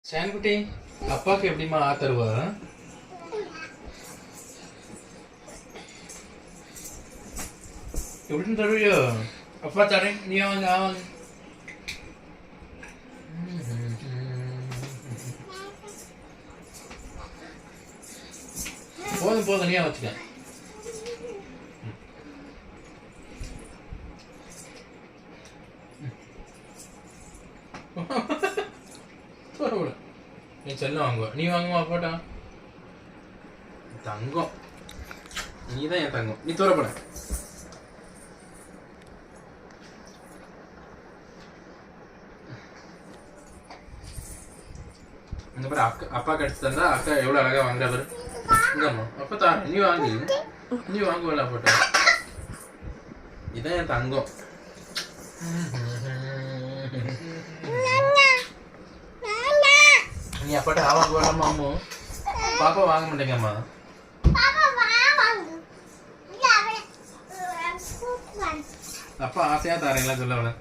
சேன்குட்டி, அப்பாவுக்கு எப்படிமா தருவா? எப்படின்னு தருவியோ? அப்பா தரேன், நீ வாங்க வாங்க. போதும் போதும், நீயா வச்சுக்க. நீ செல்லம் வாங்குவ, நீ வாங்குவா போட்டா தங்கம். நீ தான் என் தங்கம், நீ தோறப்பட. இந்த பாரு, அக்கா அப்பா கடிச்சு தந்தா அக்கா எவ்வளவு அழகா வாங்குற பாரு. இங்கம்மா அப்ப தார, நீ வாங்கு, நீ வாங்குவல போட்டா. இதான் என் தங்கம். நீ அப்பாட்ட வாங்க வேணாமா? அம்மு பாப்பா வாங்க மாட்டேங்கம்மா. அப்பா ஆசையா தாரேங்களா சொல்ல.